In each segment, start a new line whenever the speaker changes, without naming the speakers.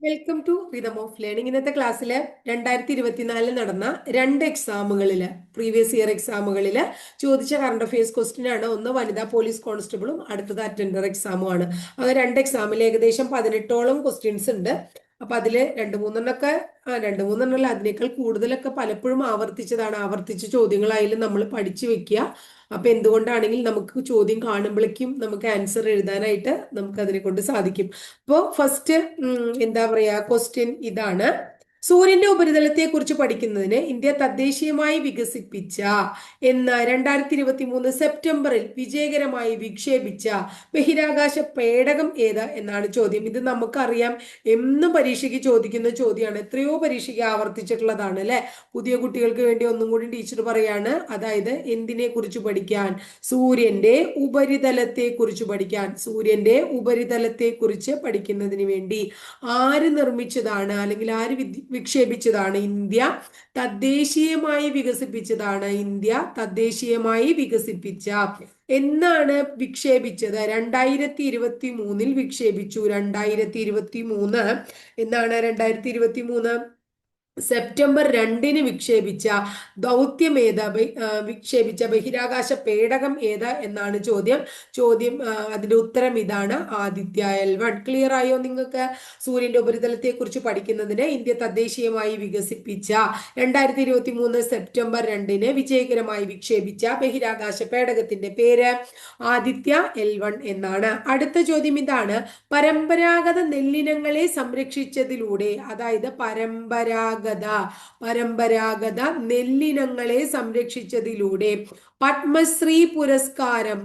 Welcome to rhythm of learning. ഇന്നത്തെ ക്ലാസ്സിൽ 2024 നടന്ന രണ്ട് എക്സാമുകളില്, പ്രീവിയസ് ഇയർ എക്സാമുകളിൽ ചോദിച്ച കറണ്ട് അഫയേഴ്സ് ക്വസ്റ്റ്യൻ ആണ്. ഒന്ന് വനിതാ പോലീസ് കോൺസ്റ്റബിളും അടുത്തത് അറ്റൻഡർ എക്സാമും ആണ്. അങ്ങനെ രണ്ട് എക്സാമിൽ ഏകദേശം 18ഓളം ക്വസ്റ്റ്യൻസ് ഉണ്ട്. അപ്പൊ അതില് രണ്ടു മൂന്നെണ്ണല്ല, അതിനേക്കാൾ കൂടുതലൊക്കെ പലപ്പോഴും ആവർത്തിച്ച ചോദ്യങ്ങളായാലും നമ്മൾ പഠിച്ചു വെക്കുക. അപ്പൊ എന്തുകൊണ്ടാണെങ്കിൽ നമുക്ക് ചോദ്യം കാണുമ്പോഴേക്കും നമുക്ക് ആൻസർ എഴുതാനായിട്ട് നമുക്ക് അതിനെ കൊണ്ട് സാധിക്കും. അപ്പോ ഫസ്റ്റ് എന്താ പറയാ ക്വസ്റ്റ്യൻ ഇതാണ്: സൂര്യന്റെ ഉപരിതലത്തെ കുറിച്ച് പഠിക്കുന്നതിന് ഇന്ത്യ തദ്ദേശീയമായി വികസിപ്പിച്ച എന്ന് 2023 സെപ്റ്റംബറിൽ വിജയകരമായി വിക്ഷേപിച്ച ബഹിരാകാശ പേടകം ഏത് എന്നാണ് ചോദ്യം. ഇത് നമുക്കറിയാം, എന്നും പരീക്ഷയ്ക്ക് ചോദിക്കുന്ന ചോദ്യമാണ്, എത്രയോ പരീക്ഷയ്ക്ക് ആവർത്തിച്ചിട്ടുള്ളതാണ് അല്ലെ. പുതിയ കുട്ടികൾക്ക് വേണ്ടി ഒന്നും കൂടി ടീച്ചർ പറയാണ്, അതായത് എന്തിനെ കുറിച്ച് പഠിക്കാൻ? സൂര്യന്റെ ഉപരിതലത്തെ കുറിച്ച് പഠിക്കാൻ. സൂര്യന്റെ ഉപരിതലത്തെ കുറിച്ച് പഠിക്കുന്നതിന് വേണ്ടി ആര് നിർമ്മിച്ചതാണ്, അല്ലെങ്കിൽ ആര് വിക്ഷേപിച്ചതാണ്? ഇന്ത്യ തദ്ദേശീയമായി വികസിപ്പിച്ച എന്നാണ് വിക്ഷേപിച്ചത്? 2023 വിക്ഷേപിച്ചു. 2023 എന്നാണ് 2023 സെപ്റ്റംബർ 2 വിക്ഷേപിച്ച വിക്ഷേപിച്ച ബഹിരാകാശ പേടകം ഏത് എന്നാണ് ചോദ്യം. അതിന്റെ ഉത്തരം ഇതാണ്: ആദിത്യ L1. ക്ലിയർ ആയോ നിങ്ങൾക്ക്? സൂര്യന്റെ ഉപരിതലത്തെ കുറിച്ച് പഠിക്കുന്നതിന് ഇന്ത്യ തദ്ദേശീയമായി വികസിപ്പിച്ച 2023 സെപ്റ്റംബർ 2 വിജയകരമായി വിക്ഷേപിച്ച ബഹിരാകാശ പേടകത്തിന്റെ പേര് ആദിത്യ L1 എന്നാണ്. അടുത്ത ചോദ്യം ഇതാണ്: പരമ്പരാഗത നെല്ലിനങ്ങളെ സംരക്ഷിച്ചതിലൂടെ, അതായത് പരമ്പരാഗത നെല്ലിനങ്ങളെ സംരക്ഷിച്ചതിലൂടെ പത്മശ്രീ പുരസ്കാരം,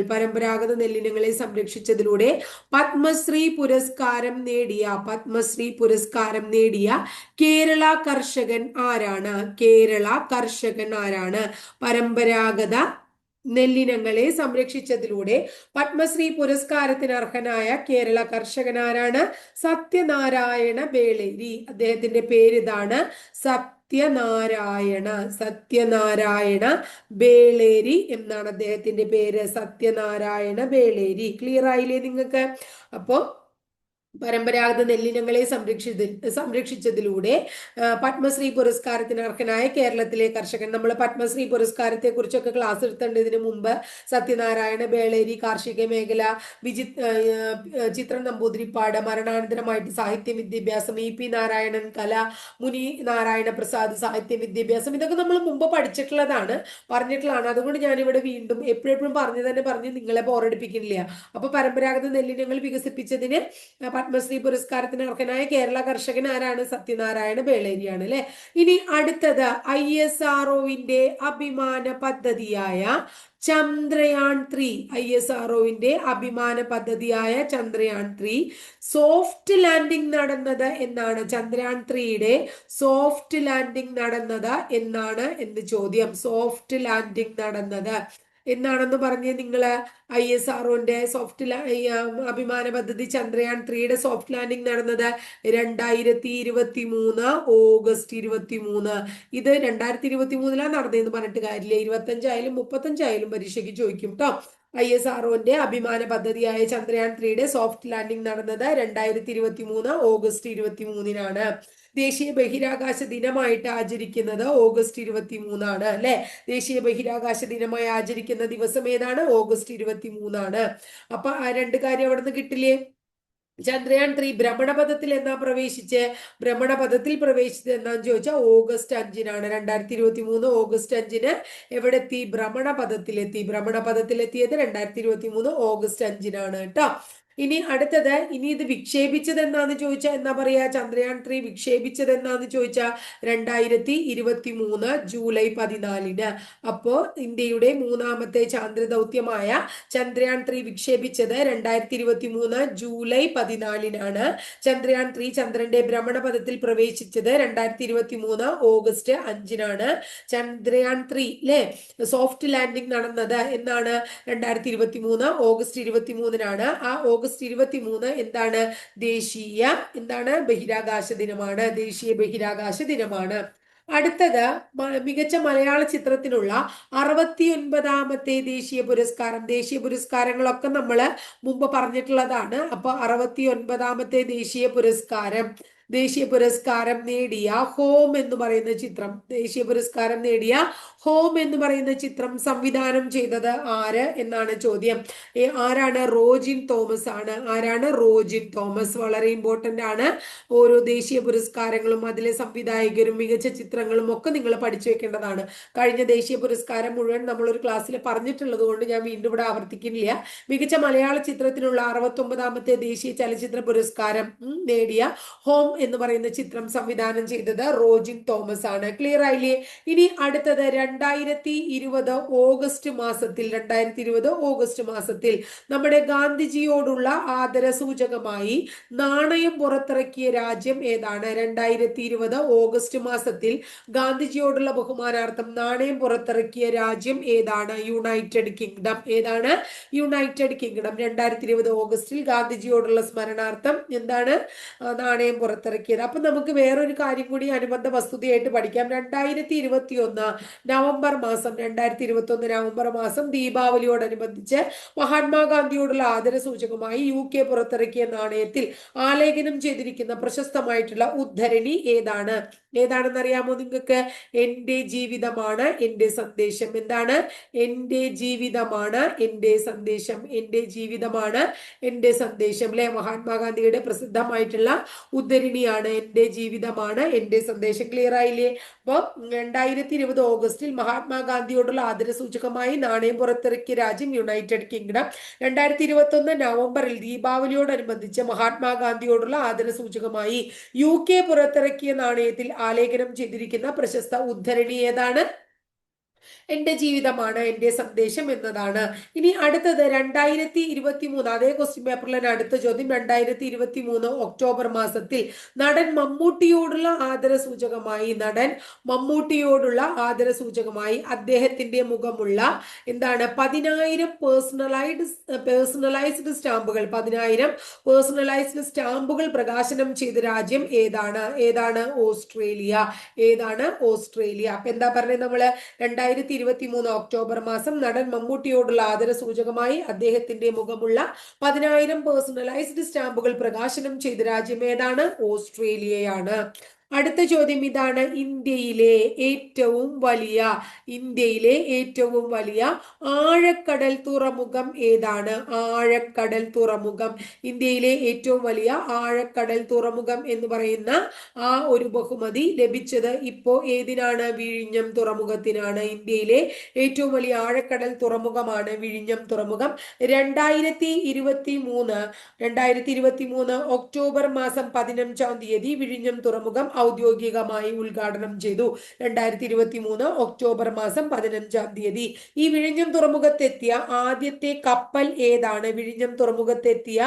പരമ്പരാഗത നെല്ലിനങ്ങളെ സംരക്ഷിച്ചതിലൂടെ പത്മശ്രീ പുരസ്കാരം നേടിയ കേരള കർഷകൻ ആരാണ്? പരമ്പരാഗത നെല്ലിനങ്ങളെ സംരക്ഷിച്ചതിലൂടെ പത്മശ്രീ പുരസ്കാരത്തിന് അർഹനായ കേരള കർഷകൻ ആരാണ്? സത്യനാരായണ ബേളേരി. അദ്ദേഹത്തിന്റെ പേര് ഇതാണ്: സത്യനാരായണ ബേളേരി എന്നാണ് അദ്ദേഹത്തിന്റെ പേര്. സത്യനാരായണ ബേളേരി. ക്ലിയർ ആയില്ലേ നിങ്ങൾക്ക്? അപ്പോ പരമ്പരാഗത നെല്ലിനങ്ങളെ സംരക്ഷിച്ചതിലൂടെ പത്മശ്രീ പുരസ്കാരത്തിന് അർഹനായ കേരളത്തിലെ കർഷകൻ. നമ്മൾ പത്മശ്രീ പുരസ്കാരത്തെ കുറിച്ചൊക്കെ ക്ലാസ് എടുത്തേണ്ടതിന് മുമ്പ് സത്യനാരായണ ബേളേരി കാർഷിക മേഖല, ചിത്ര നമ്പൂതിരിപ്പാട് മരണാനന്തരമായിട്ട് സാഹിത്യ വിദ്യാഭ്യാസം, EP നാരായണൻ കല, മുനി നാരായണ പ്രസാദ് സാഹിത്യ വിദ്യാഭ്യാസം, ഇതൊക്കെ നമ്മൾ മുമ്പ് പറഞ്ഞിട്ടുള്ളതാണ്. അതുകൊണ്ട് ഞാനിവിടെ വീണ്ടും എപ്പോഴും പറഞ്ഞ് നിങ്ങളെ ബോറടിപ്പിക്കുന്നില്ല. അപ്പൊ പരമ്പരാഗത നെല്ലിനങ്ങൾ വികസിപ്പിച്ചതിന് പത്മശ്രീ പുരസ്കാരത്തിന് അർഹനായ കേരള കർഷകൻ ആരാണ്? സത്യനാരായണ ബേളേരിയാണ് അല്ലെ. ഇനി അടുത്തത് ISROവിന്റെ അഭിമാന പദ്ധതിയായ ചന്ദ്രയാൻ 3 സോഫ്റ്റ് ലാൻഡിംഗ് നടന്നത് എന്നാണ്? ചന്ദ്രയാൻ 3യുടെ സോഫ്റ്റ് ലാൻഡിംഗ് നടന്നത് എന്നാണ് എന്ന് ചോദ്യം. സോഫ്റ്റ് ലാൻഡിംഗ് നടന്നത് എന്നാണെന്ന് പറഞ്ഞ് നിങ്ങള് ISROന്റെ അഭിമാന പദ്ധതി ചന്ദ്രയാൻ 3യുടെ സോഫ്റ്റ് ലാൻഡിംഗ് നടന്നത് 2023 ഓഗസ്റ്റ് 23. ഇത് 2023 നടന്നതെന്ന് പറഞ്ഞിട്ട് കാര്യമില്ല. 25 35 പരീക്ഷയ്ക്ക് ചോദിക്കും കേട്ടോ. ISROന്റെ അഭിമാന പദ്ധതിയായ ചന്ദ്രയാൻ 3യുടെ സോഫ്റ്റ് ലാൻഡിംഗ് നടന്നത് 2023 ഓഗസ്റ്റ് 23 ദേശീയ ബഹിരാകാശ ദിനമായിട്ട് ആചരിക്കുന്നത് ഓഗസ്റ്റ് 23 അല്ലെ. ദേശീയ ബഹിരാകാശ ദിനമായി ആചരിക്കുന്ന ദിവസം ഏതാണ്? ഓഗസ്റ്റ് 23. അപ്പൊ ആ രണ്ട് കാര്യം അവിടെ നിന്ന് കിട്ടില്ലേ? ചന്ദ്രയാൻ 3 ഭ്രമണപഥത്തിൽ പ്രവേശിച്ചത് എന്നാന്ന് ചോദിച്ചാൽ ഓഗസ്റ്റ് 5 2023 ഓഗസ്റ്റ് 5 എവിടെ എത്തി? ഭ്രമണപഥത്തിലെത്തിയത് 2023 ഓഗസ്റ്റ് 5 കേട്ടോ. ഇനി അടുത്തത്, ഇത് വിക്ഷേപിച്ചത് എന്നാന്ന് ചോദിച്ചാൽ എന്നാ പറയാ? ചന്ദ്രയാൻ 3 വിക്ഷേപിച്ചത് എന്നാന്ന് ചോദിച്ചാൽ 2023 ജൂലൈ 14. അപ്പോ ഇന്ത്യയുടെ മൂന്നാമത്തെ ചാന്ദ്രദൗത്യമായ ചന്ദ്രയാൻ 3 വിക്ഷേപിച്ചത് 2023 ജൂലൈ 14 ചന്ദ്രയാൻ 3 ചന്ദ്രന്റെ ഭ്രമണപഥത്തിൽ പ്രവേശിച്ചത് 2023 ഓഗസ്റ്റ് 5 ചന്ദ്രയാൻ 3 അല്ലെ സോഫ്റ്റ് ലാൻഡിംഗ് നടന്നത് എന്നാണ്? 2023 ഓഗസ്റ്റ് 23 ആ ഓഗസ്റ്റ് 23 എന്താണ്? ബഹിരാകാശ ദിനമാണ്. ദേശീയ ബഹിരാകാശ ദിനമാണ്. അടുത്തത് മികച്ച മലയാള ചിത്രത്തിനുള്ള 69ാമത്തെ ദേശീയ പുരസ്കാരം. ദേശീയ പുരസ്കാരങ്ങളൊക്കെ നമ്മൾ മുമ്പ് പറഞ്ഞിട്ടുള്ളതാണ്. അപ്പൊ 69ാമത്തെ ദേശീയ പുരസ്കാരം നേടിയ ഹോം എന്ന് പറയുന്ന ചിത്രം, ദേശീയ പുരസ്കാരം നേടിയ ഹോം എന്ന് പറയുന്ന ചിത്രം സംവിധാനം ചെയ്തത് ആര് എന്നാണ് ചോദ്യം. ആരാണ്? റോജിൻ തോമസ് ആണ്. ആരാണ്? റോജിൻ തോമസ്. വളരെ ഇമ്പോർട്ടന്റ് ആണ്. ഓരോ ദേശീയ പുരസ്കാരങ്ങളും അതിലെ സംവിധായകരും മികച്ച ചിത്രങ്ങളും ഒക്കെ നിങ്ങൾ പഠിച്ചു വെക്കേണ്ടതാണ്. കഴിഞ്ഞ ദേശീയ പുരസ്കാരം മുഴുവൻ നമ്മളൊരു ക്ലാസ്സിൽ പറഞ്ഞിട്ടുള്ളത് കൊണ്ട് ഞാൻ വീണ്ടും ഇവിടെ ആവർത്തിക്കുന്നില്ല. മികച്ച മലയാള ചിത്രത്തിനുള്ള 69ാമത്തെ ദേശീയ ചലച്ചിത്ര പുരസ്കാരം നേടിയ ഹോം എന്ന് പറയുന്ന ചിത്രം സംവിധാനം ചെയ്തത് റോജിൻ തോമസ് ആണ്. ക്ലിയർ ആയില്ലേ? ഇനി അടുത്തത് 2020 ഓഗസ്റ്റ് മാസത്തിൽ നമ്മുടെ ഗാന്ധിജിയോടുള്ള ആദര സൂചകമായി നാണയം പുറത്തിറക്കിയ രാജ്യം ഏതാണ്? 2020 ഓഗസ്റ്റ് മാസത്തിൽ ഗാന്ധിജിയോടുള്ള ബഹുമാനാർത്ഥം നാണയം പുറത്തിറക്കിയ രാജ്യം ഏതാണ്? United Kingdom. ഏതാണ്? United Kingdom. 2020 ഓഗസ്റ്റിൽ ഗാന്ധിജിയോടുള്ള സ്മരണാർത്ഥം എന്താണ്? നാണയം പുറത്തിറക്കിയത്. അപ്പൊ നമുക്ക് വേറൊരു കാര്യം കൂടി അനുബന്ധ വസ്തുതയായിട്ട് പഠിക്കാം. 2021 നവംബർ മാസം ദീപാവലിയോടനുബന്ധിച്ച് മഹാത്മാഗാന്ധിയോടുള്ള ആദര സൂചകമായി UK പുറത്തിറക്കിയ നാണയത്തിൽ ആലേഖനം ചെയ്തിരിക്കുന്ന പ്രശസ്തമായിട്ടുള്ള ഉദ്ധരണി ഏതാണ്? ഏതാണെന്ന് അറിയാമോ നിങ്ങൾക്ക്? എന്റെ ജീവിതമാണ് എന്റെ സന്ദേശം. എന്താണ്? എന്റെ ജീവിതമാണ് എന്റെ സന്ദേശം. എന്റെ ജീവിതമാണ് എന്റെ സന്ദേശം അല്ലെ? മഹാത്മാഗാന്ധിയുടെ പ്രസിദ്ധമായിട്ടുള്ള ഉദ്ധരണിയാണ് എന്റെ ജീവിതമാണ് എന്റെ സന്ദേശം. ക്ലിയർ ആയില്ലേ? അപ്പൊ 2020 ഓഗസ്റ്റിൽ മഹാത്മാഗാന്ധിയോടുള്ള ആദരസൂചകമായി നാണയം പുറത്തിറക്കിയ രാജ്യം യുണൈറ്റഡ് കിങ്ഡം. 2021 നവംബറിൽ ദീപാവലിയോടനുബന്ധിച്ച് മഹാത്മാഗാന്ധിയോടുള്ള ആദരസൂചകമായി UK പുറത്തിറക്കിയ നാണയത്തിൽ ആലേഖനം ചെയ്തിരിക്കുന്ന പ്രശസ്ത ഉദ്ധരണി ഏതാണ്? എന്റെ ജീവിതമാണ് എന്റെ സന്ദേശം എന്നതാണ്. ഇനി അടുത്തത് 2023, അതേ ക്വസ്റ്റ്യൻ പേപ്പറിലെ അടുത്ത ചോദ്യം. 2023 ഒക്ടോബർ മാസത്തിൽ നടൻ മമ്മൂട്ടിയോടുള്ള ആദരസൂചകമായി അദ്ദേഹത്തിന്റെ മുഖമുള്ള എന്താണ് 10,000 പേഴ്സണലൈസ്ഡ് സ്റ്റാമ്പുകൾ പ്രകാശനം ചെയ്ത രാജ്യം ഏതാണ്? ഓസ്ട്രേലിയ. ഓസ്ട്രേലിയ. അപ്പൊ എന്താ പറഞ്ഞത് നമ്മള്? 2023 ഒക്ടോബർ മാസം നടൻ മമ്മൂട്ടിയോടുള്ള ആദരസൂചകമായി അദ്ദേഹത്തിന്റെ മുഖമുള്ള 10,000 പേഴ്സണലൈസ്ഡ് സ്റ്റാമ്പുകൾ പ്രകാശനം ചെയ്ത രാജ്യം ഏതാണ്? ഓസ്ട്രേലിയയാണ്. അടുത്ത ചോദ്യം ഇതാണ്. ഇന്ത്യയിലെ ഏറ്റവും വലിയ ആഴക്കടൽ തുറമുഖം ഏതാണ്? ആഴക്കടൽ തുറമുഖം. ഇന്ത്യയിലെ ഏറ്റവും വലിയ ആഴക്കടൽ തുറമുഖം എന്ന് പറയുന്ന ആ ഒരു ബഹുമതി ലഭിച്ചത് ഇപ്പോ ഏതിനാണ്? വിഴിഞ്ഞം തുറമുഖത്തിനാണ്. ഇന്ത്യയിലെ ഏറ്റവും വലിയ ആഴക്കടൽ തുറമുഖമാണ് വിഴിഞ്ഞം തുറമുഖം. 2023 ഒക്ടോബർ മാസം 15-ാം തീയതി വിഴിഞ്ഞം തുറമുഖം ഔദ്യോഗികമായി ഉദ്ഘാടനം ചെയ്തു. 2023 ഒക്ടോബർ മാസം 15-ാം തീയതി. ഈ വിഴിഞ്ഞം തുറമുഖത്തെത്തിയ ആദ്യത്തെ കപ്പൽ ഏതാണ്? വിഴിഞ്ഞം തുറമുഖത്തെത്തിയ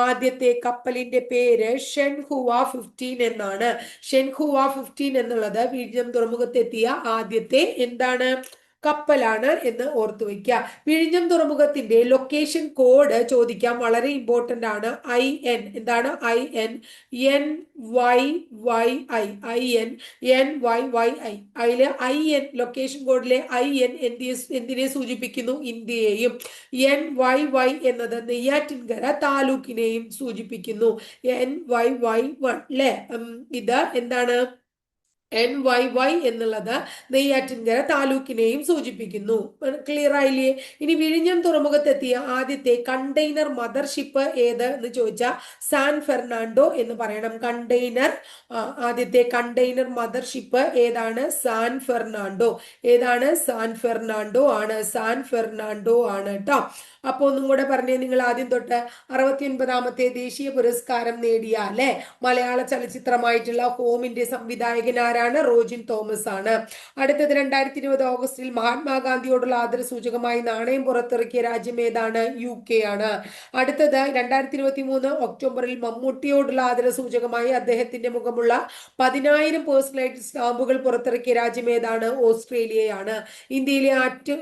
ആദ്യത്തെ കപ്പലിന്റെ പേര് ഷെൻഹുവ 15 എന്നാണ്. ഷെൻഹുവ 15 എന്നുള്ളത് വിഴിഞ്ഞം തുറമുഖത്തെത്തിയ ആദ്യത്തെ എന്താണ്? കപ്പലാണ് എന്ന് ഓർത്തു വയ്ക്കുക. വിഴിഞ്ഞം തുറമുഖത്തിന്റെ ലൊക്കേഷൻ കോഡ് ചോദിക്കാം. വളരെ ഇമ്പോർട്ടന്റ് ആണ്. IN. എന്താണ്? IN NYYI. അതിലെ IN ലൊക്കേഷൻ കോഡിലെ IN എന്തിനെ സൂചിപ്പിക്കുന്നു? ഇന്ത്യയെയും. NYY എന്നത് നെയ്യാറ്റിൻകര താലൂക്കിനെയും സൂചിപ്പിക്കുന്നു. NYY1 അല്ലെ? ഇത് എന്താണ്? NYY എന്നുള്ളത് നെയ്യാറ്റിൻകര താലൂക്കിനെയും സൂചിപ്പിക്കുന്നു. ക്ലിയർ ആയില്ലേ? ഇനി വിഴിഞ്ഞം തുറമുഖത്തെത്തിയ ആദ്യത്തെ കണ്ടെയ്നർ മദർഷിപ്പ് ഏത് എന്ന് ചോദിച്ചാൽ സാൻ ഫെർണാണ്ടോ എന്ന് പറയണം. ആദ്യത്തെ കണ്ടെയ്നർ മദർഷിപ്പ് ഏതാണ്? San Fernando. സാൻ ഫെർണാണ്ടോ ആണ് കേട്ടോ. അപ്പൊ ഒന്നും കൂടെ പറഞ്ഞേ. നിങ്ങൾ ആദ്യം തൊട്ട് 69ാമത്തെ ദേശീയ പുരസ്കാരം നേടിയ അല്ലെ മലയാള ചലച്ചിത്രമായിട്ടുള്ള ഹോമിന്റെ സംവിധായകനാരാണ്? റോജിൻ തോമസ് ആണ്. അടുത്തത് 2020 ഓഗസ്റ്റിൽ മഹാത്മാഗാന്ധിയോടുള്ള ആദരസൂചകമായി നാണയം പുറത്തിറക്കിയ രാജ്യം ഏതാണ്? UK ആണ്. അടുത്തത് 2023 ഒക്ടോബറിൽ മമ്മൂട്ടിയോടുള്ള ആദരസൂചകമായി അദ്ദേഹത്തിന്റെ മുഖമുള്ള 10,000 പേഴ്സണലൈസ്ഡ് സ്റ്റാമ്പുകൾ പുറത്തിറക്കിയ രാജ്യം ഏതാണ്? ഓസ്ട്രേലിയയാണ്. ഇന്ത്യയിലെ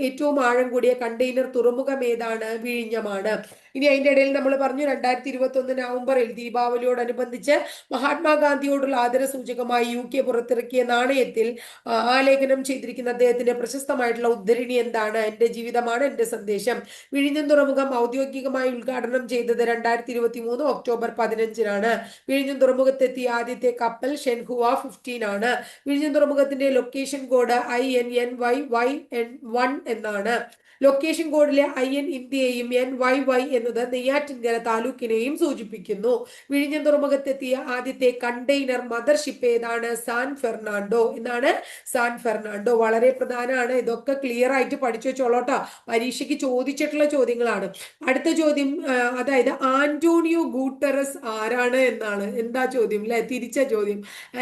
ഏറ്റവും ആഴം കൂടിയ കണ്ടെയ്നർ തുറമുഖം ഏതാണ്? വിഴിഞ്ഞമാണ്. ഇനി അതിന്റെ ഇടയിൽ നമ്മൾ പറഞ്ഞു 2021 നവംബറിൽ ദീപാവലിയോടനുബന്ധിച്ച് മഹാത്മാഗാന്ധിയോടുള്ള ആദരസൂചകമായി UK പുറത്തിറക്കിയ നാണയത്തിൽ ആലേഖനം ചെയ്തിരിക്കുന്ന അദ്ദേഹത്തിന്റെ പ്രശസ്തമായിട്ടുള്ള ഉദ്ധരണി എന്താണ്? എന്റെ ജീവിതമാണ് എന്റെ സന്ദേശം. വിഴിഞ്ഞം തുറമുഖം ഔദ്യോഗികമായി ഉദ്ഘാടനം ചെയ്തത് 2023 ഒക്ടോബർ 15-നാണ്. വിഴിഞ്ഞം തുറമുഖത്തെത്തിയ ആദ്യത്തെ കപ്പൽ ഷെൻഹുവ 15 ആണ്. വിഴിഞ്ഞം തുറമുഖത്തിന്റെ ലൊക്കേഷൻ കോഡ് INNYY1 എന്നാണ്. ലൊക്കേഷൻ കോഡിലെ IN ഇന്ത്യയെയും NYY എന്നത് നെയ്യാറ്റിൻകര താലൂക്കിനെയും സൂചിപ്പിക്കുന്നു. വിഴിഞ്ഞം തുറമുഖത്തെത്തിയ ആദ്യത്തെ കണ്ടെയ്നർ മദർഷിപ്പ് ഏതാണ്? സാൻ ഫെർണാണ്ടോ എന്നാണ്. സാൻ ഫെർണാണ്ടോ വളരെ പ്രധാനമാണ്. ഇതൊക്കെ ക്ലിയർ ആയിട്ട് പഠിച്ചു വെച്ചോളോട്ടോ, പരീക്ഷയ്ക്ക് ചോദിച്ചിട്ടുള്ള ചോദ്യങ്ങളാണ്. അടുത്ത ചോദ്യം അതായത് ആന്റോണിയോ ഗൂട്ടറസ് ആരാണ് എന്നാണ്. എന്താ ചോദ്യം അല്ലെ? തിരിച്ച ചോദ്യം.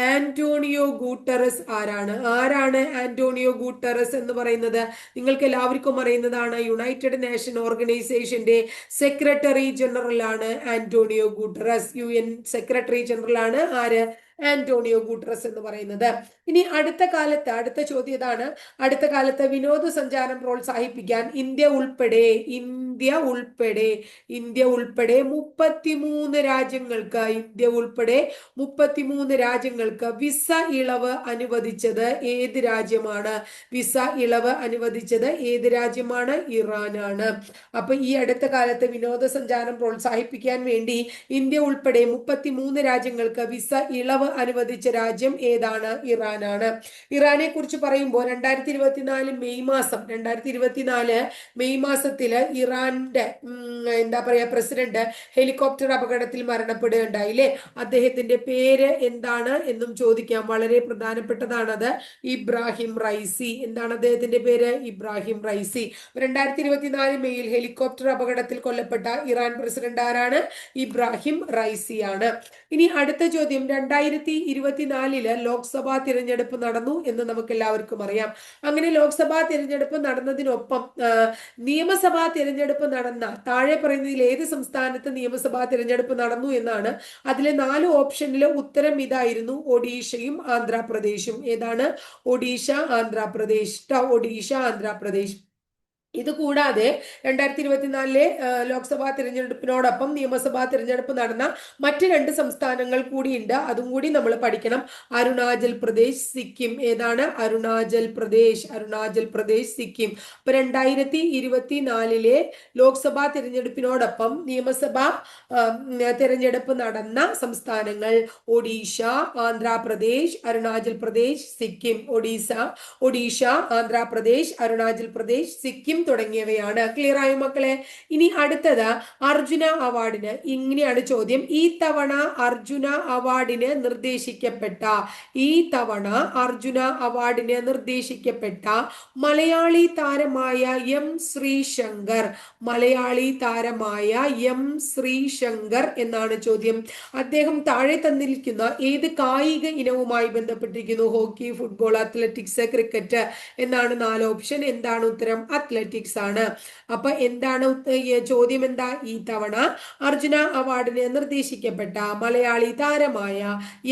ആന്റോണിയോ ഗൂട്ടറസ് ആരാണ്? ആരാണ് ആന്റോണിയോ ഗൂട്ടറസ് എന്ന് പറയുന്നത്? നിങ്ങൾക്ക് എല്ലാവർക്കും അറിയുന്നതാണ്. യുണൈറ്റഡ് നേഷൻ ഓർഗനൈസേഷന്റെ സെക്രട്ടറി ജനറൽ ആണ് ആന്റോണിയോ ഗൂട്ടറസ്. UN സെക്രട്ടറി ജനറൽ ആണ് ആര്? ആന്റോണിയോ ഗൂട്ടറസ് എന്ന് പറയുന്നത്. ഇനി അടുത്ത ചോദ്യം ഇതാണ്. അടുത്ത കാലത്ത് വിനോദസഞ്ചാരം പ്രോത്സാഹിപ്പിക്കാൻ ഇന്ത്യ ഉൾപ്പെടെ 33 രാജ്യങ്ങൾക്ക് വിസ ഇളവ് അനുവദിച്ചത് ഏത് രാജ്യമാണ്? വിസ ഇളവ് അനുവദിച്ചത് ഏത് രാജ്യമാണ്? ഇറാനാണ്. അപ്പൊ ഈ അടുത്ത കാലത്ത് വിനോദസഞ്ചാരം പ്രോത്സാഹിപ്പിക്കാൻ വേണ്ടി ഇന്ത്യ ഉൾപ്പെടെ 33 രാജ്യങ്ങൾക്ക് വിസ ഇളവ് അനുവദിച്ച രാജ്യം ഏതാണ്? ഇറാനാണ്. ഇറാനെ കുറിച്ച് പറയുമ്പോൾ 2024 മെയ് മാസത്തില് ഇറാന്റെ പ്രസിഡന്റ് ഹെലികോപ്റ്റർ അപകടത്തിൽ മരണപ്പെടുകയുണ്ടായില്ലേ? അദ്ദേഹത്തിന്റെ പേര് എന്താണ് എന്നും ചോദിക്കാം. വളരെ പ്രധാനപ്പെട്ടതാണത്. Ebrahim Raisi. എന്താണ് അദ്ദേഹത്തിന്റെ പേര്? Ebrahim Raisi. 2024 മെയ്യിൽ ഹെലികോപ്റ്റർ അപകടത്തിൽ കൊല്ലപ്പെട്ട ഇറാൻ പ്രസിഡന്റ് ആരാണ്? ഇബ്രാഹിം റൈസി ആണ്. ഇനി അടുത്ത ചോദ്യം. 2024 ലോക്സഭാ തിരഞ്ഞെടുപ്പ് നടന്നു എന്ന് നമുക്ക് എല്ലാവർക്കും അറിയാം. അങ്ങനെ ലോക്സഭാ തിരഞ്ഞെടുപ്പ് നടന്നതിനൊപ്പം നിയമസഭാ തിരഞ്ഞെടുപ്പ് നടന്ന താഴെ പറയുന്നതിൽ ഏത് സംസ്ഥാനത്ത് നിയമസഭാ തിരഞ്ഞെടുപ്പ് നടന്നു എന്നാണ്. അതിലെ 4 ഓപ്ഷനിൽ ഉത്തരം ഇതായിരുന്നു: ഒഡീഷയും ആന്ധ്രാപ്രദേശും. ഏതാണ്? ഒഡീഷ, ആന്ധ്രാപ്രദേശ്. ഒഡീഷ, ആന്ധ്രാപ്രദേശ്. ഇത് കൂടാതെ 2024 ലോക്സഭാ തിരഞ്ഞെടുപ്പിനോടൊപ്പം നിയമസഭാ തിരഞ്ഞെടുപ്പ് നടന്ന മറ്റ് 2 സംസ്ഥാനങ്ങൾ കൂടിയുണ്ട്. അതും കൂടി നമ്മൾ പഠിക്കണം. അരുണാചൽ പ്രദേശ്, സിക്കിം. ഏതാണ്? അരുണാചൽ പ്രദേശ്, സിക്കിം. അപ്പൊ 2024 ലോക്സഭാ തിരഞ്ഞെടുപ്പിനോടൊപ്പം നിയമസഭാ തിരഞ്ഞെടുപ്പ് നടന്ന സംസ്ഥാനങ്ങൾ ഒഡീഷ, ആന്ധ്രാപ്രദേശ്, അരുണാചൽ പ്രദേശ്, സിക്കിം. ഒഡീഷ, ആന്ധ്രാപ്രദേശ്, അരുണാചൽ പ്രദേശ്, സിക്കിം തുടങ്ങിയവയാണ്. ക്ലിയർ ആയോ മക്കളെ? ഇനി അടുത്തത് അർജുന അവാർഡിന്. ഇങ്ങനെയാണ് ചോദ്യം. ഈ തവണ അർജുന അവാർഡിന് നിർദ്ദേശിക്കപ്പെട്ട മലയാളി താരമായ എം ശ്രീശങ്കർ എന്നാണ് ചോദ്യം. അദ്ദേഹം താഴെ തന്നിരിക്കുന്ന ഏത് കായിക ഇനവുമായി ബന്ധപ്പെട്ടിരിക്കുന്നു? ഹോക്കി, ഫുട്ബോൾ, അത്ലറ്റിക്സ്, ക്രിക്കറ്റ് എന്നാണ് 4 ഓപ്ഷൻ. എന്താണ് ഉത്തരം? അത്ലറ്റിക്സ് ആണ്. അപ്പൊ എന്താണ് ചോദ്യം? എന്താ? ഈ തവണ അർജുന അവാർഡിന് നിർദ്ദേശിക്കപ്പെട്ട മലയാളി താരമായ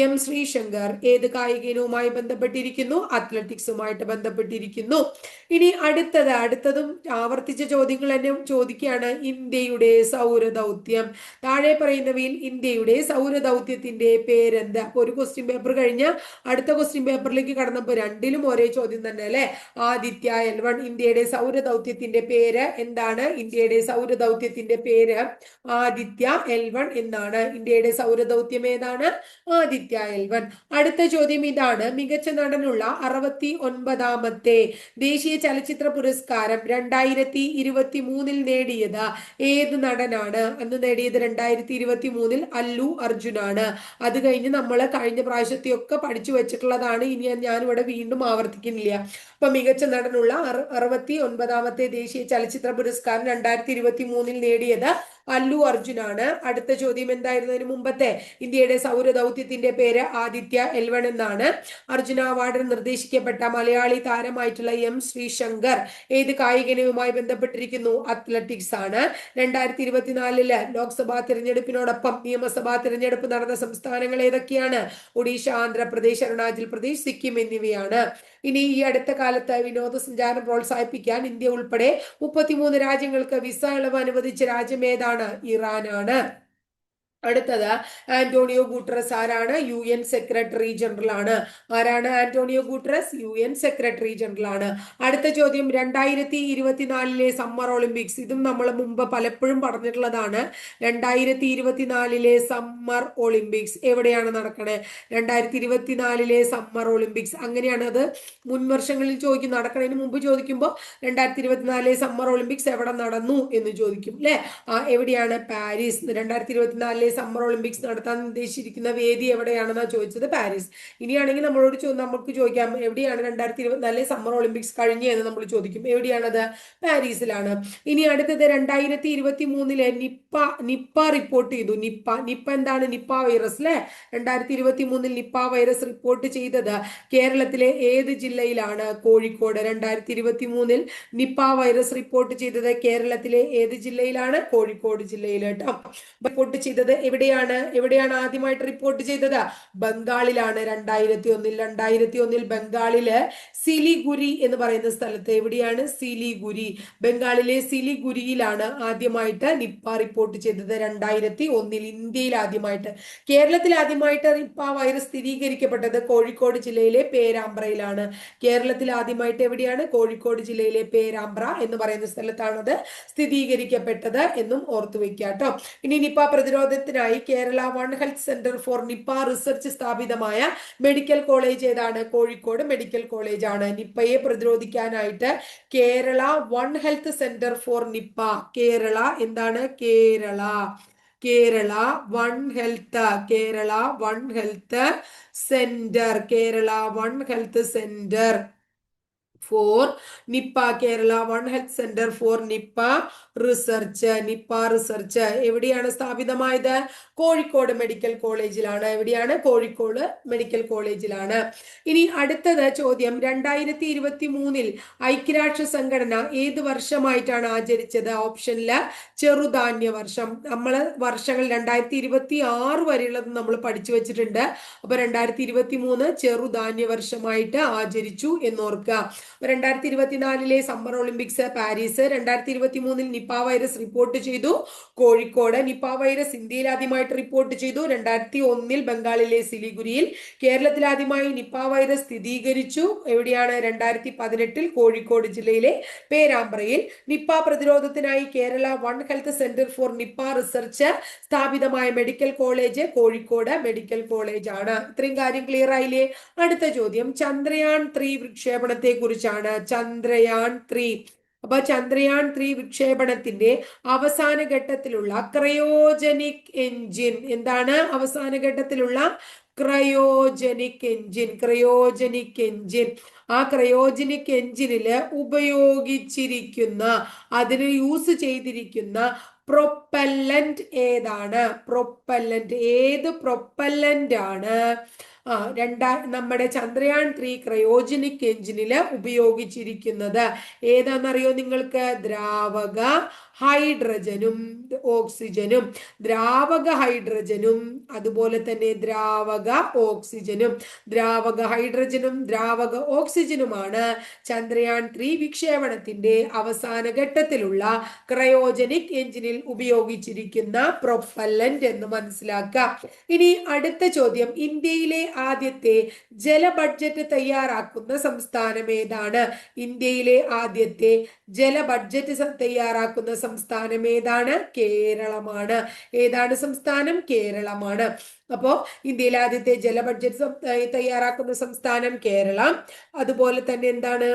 എം ശ്രീശങ്കർ ഏത് കായിക ഇനവുമായി ബന്ധപ്പെട്ടിരിക്കുന്നു? അത്ലറ്റിക്സുമായിട്ട് ബന്ധപ്പെട്ടിരിക്കുന്നു. ഇനി അടുത്തതും ആവർത്തിച്ച ചോദ്യങ്ങൾ തന്നെ ചോദിക്കുകയാണ്. ഇന്ത്യയുടെ സൗരദൗത്യം. താഴെ പറയുന്നവയിൽ ഇന്ത്യയുടെ സൗരദൗത്യത്തിന്റെ പേരെന്ത്? ഒരു ക്വസ്റ്റ്യൻ പേപ്പർ കഴിഞ്ഞ് അടുത്ത ക്വസ്റ്റ്യൻ പേപ്പറിലേക്ക് കടന്നപ്പോൾ 2ലും ഒരേ ചോദ്യം തന്നെ അല്ലെ? ആദിത്യ L1. ഇന്ത്യയുടെ സൗരദൗത്യത്തിന്റെ പേര് എന്താണ്? ഇന്ത്യയുടെ സൗരദൗത്യത്തിന്റെ പേര് ആദിത്യ L1 എന്നാണ്. ഇന്ത്യയുടെ സൗരദൗത്യം ഏതാണ്? ആദിത്യ L1. അടുത്ത ചോദ്യം ഇതാണ്. മികച്ച നടനുള്ള 69ാമത്തെ ദേശീയ ചലച്ചിത്ര പുരസ്കാരം 2023 നേടിയത് ഏത് നടനാണ്? അന്ന് നേടിയത് 2023 അല്ലു അർജുനാണ്. അത് കഴിഞ്ഞ് നമ്മൾ കഴിഞ്ഞ പ്രാവശ്യത്തെയൊക്കെ പഠിച്ചു വെച്ചിട്ടുള്ളതാണ്. ഇനി ഞാനിവിടെ വീണ്ടും ആവർത്തിക്കുന്നില്ല. അപ്പൊ മികച്ച നടനുള്ള 69ാമത്തെ ദേശീയ ചലച്ചിത്ര പുരസ്കാരം 2023 നേടിയത് അല്ലു അർജുനാണ്. അടുത്ത ചോദ്യം എന്തായിരുന്നു അതിന് മുമ്പത്തെ? ഇന്ത്യയുടെ സൗരദൗത്യത്തിന്റെ പേര് ആദിത്യ L1 എന്നാണ്. അർജുന അവാർഡിന് നിർദ്ദേശിക്കപ്പെട്ട മലയാളി താരമായിട്ടുള്ള എം ശ്രീശങ്കർ ഏത് കായികനവുമായി ബന്ധപ്പെട്ടിരിക്കുന്നു? അത്ലറ്റിക്സ് ആണ്. 2024 ലോക്സഭാ തിരഞ്ഞെടുപ്പിനോടൊപ്പം നിയമസഭാ തിരഞ്ഞെടുപ്പ് നടന്ന സംസ്ഥാനങ്ങൾ ഏതൊക്കെയാണ്? ഒഡീഷ, ആന്ധ്രാപ്രദേശ്, അരുണാചൽ പ്രദേശ്, സിക്കിം എന്നിവയാണ്. ഇനി ഈ അടുത്ത കാലത്ത് വിനോദസഞ്ചാരം പ്രോത്സാഹിപ്പിക്കാൻ ഇന്ത്യ ഉൾപ്പെടെ 33 രാജ്യങ്ങൾക്ക് വിസ ഇളവ് അനുവദിച്ച രാജ്യം ഏതാണ്? ആരാണ്? ഇറാനാണ്. അടുത്തത് ആന്റോണിയോ ഗുട്ടറസ് ആരാണ്? UN സെക്രട്ടറി ജനറൽ ആണ്. ആരാണ് Antonio Guterres? UN secretary general ആണ്. അടുത്ത ചോദ്യം 2024 സമ്മർ ഒളിമ്പിക്സ്. ഇതും നമ്മൾ മുമ്പ് പലപ്പോഴും പറഞ്ഞിട്ടുള്ളതാണ്. 2024 സമ്മർ ഒളിമ്പിക്സ് എവിടെയാണ് നടക്കണേ? 2024 സമ്മർ ഒളിമ്പിക്സ് അങ്ങനെയാണ് അത് മുൻ വർഷങ്ങളിൽ ചോദിക്കും. നടക്കണതിന് മുമ്പ് ചോദിക്കുമ്പോൾ 2024 സമ്മർ ഒളിമ്പിക്സ് എവിടെ നടന്നു എന്ന് ചോദിക്കും അല്ലെ. എവിടെയാണ്? പാരീസ്. 2024 സമ്മർ ഒളിമ്പിക്സ് നടത്താൻ ഉദ്ദേശിച്ചിരിക്കുന്ന വേദി എവിടെയാണെന്നാ ചോദിച്ചത്? പാരീസ്. ഇനിയാണെങ്കിൽ നമുക്ക് ചോദിക്കാം എവിടെയാണ് 2024 സമ്മർ ഒളിമ്പിക്സ് കഴിഞ്ഞ് എന്ന് നമ്മൾ ചോദിക്കും. എവിടെയാണത്? പാരീസിലാണ്. ഇനി അടുത്തത് 2023 നിപ്പ റിപ്പോർട്ട് ചെയ്തു. നിപ്പ എന്താണ്? നിപ്പ വൈറസ് അല്ലെ. 2023 നിപ്പ വൈറസ് റിപ്പോർട്ട് ചെയ്തത് കേരളത്തിലെ ഏത് ജില്ലയിലാണ്? കോഴിക്കോട്. 2023 നിപ്പ വൈറസ് റിപ്പോർട്ട് ചെയ്തത് കേരളത്തിലെ ഏത് ജില്ലയിലാണ്? കോഴിക്കോട് ജില്ലയിൽ കേട്ടോ. റിപ്പോർട്ട് ചെയ്തത് എവിടെയാണ് ആദ്യമായിട്ട് റിപ്പോർട്ട് ചെയ്തത്? ബംഗാളിലാണ്. 2001 ബംഗാളില് സിലിഗുരി എന്ന് പറയുന്ന സ്ഥലത്ത്. എവിടെയാണ്? സിലിഗുരി. ബംഗാളിലെ സിലിഗുരിയിലാണ് ആദ്യമായിട്ട് നിപ്പ റിപ്പോർട്ട് ചെയ്തത്. 2001 ഇന്ത്യയിൽ ആദ്യമായിട്ട്. കേരളത്തിൽ ആദ്യമായിട്ട് നിപ്പ വൈറസ് സ്ഥിരീകരിക്കപ്പെട്ടത് കോഴിക്കോട് ജില്ലയിലെ പേരാമ്പ്രയിലാണ്. കേരളത്തിൽ ആദ്യമായിട്ട് എവിടെയാണ്? കോഴിക്കോട് ജില്ലയിലെ പേരാമ്പ്ര എന്ന് പറയുന്ന സ്ഥലത്താണത് സ്ഥിരീകരിക്കപ്പെട്ടത് എന്നും ഓർത്തു വെക്കുക കേട്ടോ. ഇനി നിപ്പ പ്രതിരോധത്തിനായി Kerala one health centre for Nipah research സ്ഥാപിതമായ മെഡിക്കൽ കോളേജ് ഏതാണ്? കോഴിക്കോട് മെഡിക്കൽ കോളേജ് ആണ്. നിപ്പയെ പ്രതിരോധിക്കാനായിട്ട് Kerala one health centre for Nipah. Kerala എന്താണ്? Kerala one health centre for Nipah. Kerala one health centre for Nipah research എവിടെയാണ് സ്ഥാപിതമായത്? കോഴിക്കോട് മെഡിക്കൽ കോളേജിലാണ്. എവിടെയാണ്? കോഴിക്കോട് മെഡിക്കൽ കോളേജിലാണ്. ഇനി അടുത്തത് ചോദ്യം 2023 ഐക്യരാഷ്ട്ര സംഘടന ഏത് വർഷമായിട്ടാണ് ആചരിച്ചത്? ഓപ്ഷനില് ചെറുധാന്യ വർഷം. നമ്മള് വർഷങ്ങൾ 2026 വരെയുള്ളത് നമ്മൾ പഠിച്ചു വെച്ചിട്ടുണ്ട്. അപ്പൊ 2023 ചെറുധാന്യ വർഷമായിട്ട് ആചരിച്ചു എന്നോർക്കുക. 2024 summer Olympics Paris. 2023 Nipah virus report ചെയ്തു കോഴിക്കോട്. നിപ്പ വൈറസ് ഇന്ത്യയിൽ ആദ്യമായിട്ട് റിപ്പോർട്ട് ചെയ്തു 2001 ബംഗാളിലെ സിലിഗുരിയിൽ. കേരളത്തിൽ ആദ്യമായി നിപ്പ വൈറസ് സ്ഥിരീകരിച്ചു എവിടെയാണ്? 2018 കോഴിക്കോട് ജില്ലയിലെ പേരാമ്പ്രയിൽ. നിപ്പ പ്രതിരോധത്തിനായി Kerala one health centre for Nipah research സ്ഥാപിതമായ medical college Kozhikode medical college ആണ്. ഇത്രയും കാര്യം ക്ലിയർ ആയില്ലേ? അടുത്ത ചോദ്യം ചന്ദ്രയാൻ 3 വിക്ഷേപണത്തെ കുറിച്ചാണ്. ചന്ദ്രയാൻ 3. അപ്പൊ ചന്ദ്രയാൻ 3 വിക്ഷേപണത്തിന്റെ അവസാന ഘട്ടത്തിലുള്ള ക്രയോജനിക് എഞ്ചിൻ എന്താണ്? അവസാന ഘട്ടത്തിലുള്ള ക്രയോജനിക് എഞ്ചിൻ. ആ ക്രയോജനിക് എഞ്ചിനില് ഉപയോഗിച്ചിരിക്കുന്ന, അതിന് യൂസ് ചെയ്തിരിക്കുന്ന പ്രൊപ്പല്ലന്റ് ഏതാണ്? ഏത് പ്രൊപ്പല്ലന്റ് ആണ് നമ്മുടെ ചന്ദ്രയാൻ 3 ക്രയോജനിക് എഞ്ചിനില് ഉപയോഗിച്ചിരിക്കുന്നത്? ഏതാണെന്നറിയോ നിങ്ങൾക്ക്? ദ്രാവക ഹൈഡ്രജനും ഓക്സിജനും. ദ്രാവക ഹൈഡ്രജനും അതുപോലെ തന്നെ ദ്രാവക ഓക്സിജനും. ദ്രാവക ഹൈഡ്രജനും ദ്രാവക ഓക്സിജനുമാണ് ചന്ദ്രയാൻ 3 വിക്ഷേപണത്തിന്റെ അവസാന ഘട്ടത്തിലുള്ള ക്രയോജനിക് എഞ്ചിനിൽ ഉപയോഗിച്ചിരിക്കുന്ന പ്രൊപ്പല്ലന്റ് എന്ന് മനസ്സിലാക്കാം. ഇനി അടുത്ത ചോദ്യം ഇന്ത്യയിലെ ആദ്യത്തെ ജല ബഡ്ജറ്റ് തയ്യാറാക്കുന്ന സംസ്ഥാനം ഏതാണ്? ഇന്ത്യയിലെ ആദ്യത്തെ ജല ബഡ്ജറ്റ് തയ്യാറാക്കുന്ന സംസ്ഥാനം ഏതാണ്? കേരളമാണ്. ഏതാണ് സംസ്ഥാനം? കേരളമാണ്. അപ്പോ ഇന്ത്യയിലെ ആദ്യത്തെ ജല ബഡ്ജറ്റ് തയ്യാറാക്കുന്ന സംസ്ഥാനം കേരളം. അതുപോലെ തന്നെ എന്താണ്?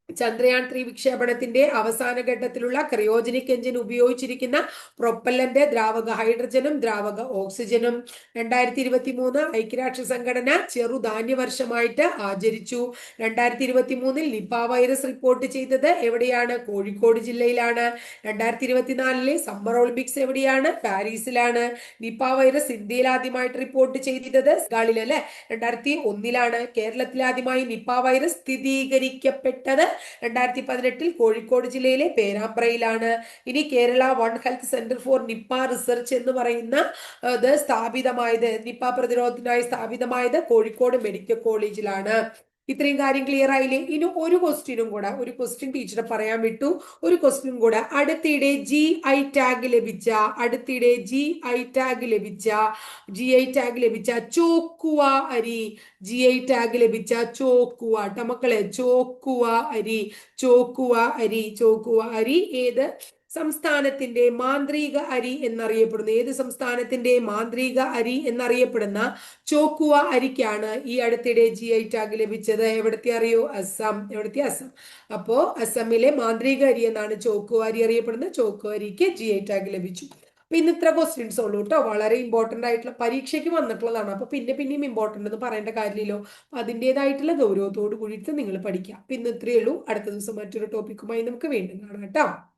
ചന്ദ്രയാൻ 3 വിക്ഷേപണത്തിന്റെ അവസാന ഘട്ടത്തിലുള്ള ക്രയോജനിക് എഞ്ചിൻ ഉപയോഗിച്ചിരിക്കുന്ന പ്രൊപ്പല്ലന്റ് ദ്രാവക ഹൈഡ്രജനും ദ്രാവക ഓക്സിജനും. 2023 ഐക്യരാഷ്ട്ര സംഘടന ചെറുധാന്യ വർഷമായിട്ട് ആചരിച്ചു. 2023 നിപ്പ വൈറസ് റിപ്പോർട്ട് ചെയ്തത് എവിടെയാണ്? കോഴിക്കോട് ജില്ലയിലാണ്. 2024 സമ്മർ ഒളിമ്പിക്സ് എവിടെയാണ്? പാരീസിലാണ്. നിപ്പ വൈറസ് ഇന്ത്യയിൽ ആദ്യമായിട്ട് റിപ്പോർട്ട് ചെയ്തത് ബംഗാളിലല്ലേ 2001 കേരളത്തിൽ ആദ്യമായി നിപ്പ വൈറസ് സ്ഥിരീകരിക്കപ്പെട്ടത് 2018 കോഴിക്കോട് ജില്ലയിലെ പേരാമ്പ്രയിലാണ്. ഇനി Kerala one health centre for Nipah research എന്ന് പറയുന്ന സ്ഥാപിതമായത്, നിപ്പ പ്രതിരോധത്തിനായി സ്ഥാപിതമായത് കോഴിക്കോട് മെഡിക്കൽ കോളേജിലാണ്. ഇത്രയും കാര്യം ക്ലിയർ ആയില്ലേ? ഇനി ഒരു ക്വസ്റ്റ്യനും കൂടെ, ഒരു ക്വസ്റ്റ്യൻ ടീച്ചറെ പറയാൻ വിട്ടു. ഒരു ക്വസ്റ്റ്യൻ കൂടെ. അടുത്തിടെ ജി ഐ ടാഗ് ലഭിച്ച ചോക്കുവ അരി, ജി ഐ ടാഗ് ലഭിച്ച ചോക്കുവ ട്ട മക്കളെ, ചോക്കുവ അരി ഏത് സംസ്ഥാനത്തിന്റെ മാന്ത്രിക അരി എന്നറിയപ്പെടുന്നു? ഏത് സംസ്ഥാനത്തിന്റെ മാന്ത്രിക അരി എന്നറിയപ്പെടുന്ന ചോക്കുവ അരിക്കാണ് ഈ അടുത്തിടെ ജി ഐ ടാഗ് ലഭിച്ചത്. എവിടത്തെ അറിയോ? അസം. എവിടത്തെ? അസം. അപ്പോ അസമിലെ മാന്ത്രിക അരി എന്നാണ് ചോക്കുവ അരി അറിയപ്പെടുന്നത്. ചോക്കുവ അരിക്ക് ജി ഐ ടാഗ് ലഭിച്ചു. അപ്പൊ ഇന്ന് ഇത്ര ക്വസ്റ്റ്യൻസ് ഉള്ളൂ കേട്ടോ. വളരെ ഇമ്പോർട്ടന്റ് ആയിട്ടുള്ള, പരീക്ഷയ്ക്ക് വന്നിട്ടുള്ളതാണ്. അപ്പൊ പിന്നെയും ഇമ്പോർട്ടന്റ് എന്ന് പറയേണ്ട കാര്യമില്ലല്ലോ. അതിൻ്റെതായിട്ടുള്ള ഗൗരവത്തോട് കൂടിയിട്ട് നിങ്ങൾ പഠിക്കാം. ഇന്ന് ഇത്രയേ ഉള്ളൂ. അടുത്ത ദിവസം മറ്റൊരു ടോപ്പിക്കുമായി നമുക്ക് വീണ്ടും കാണാം കേട്ടോ.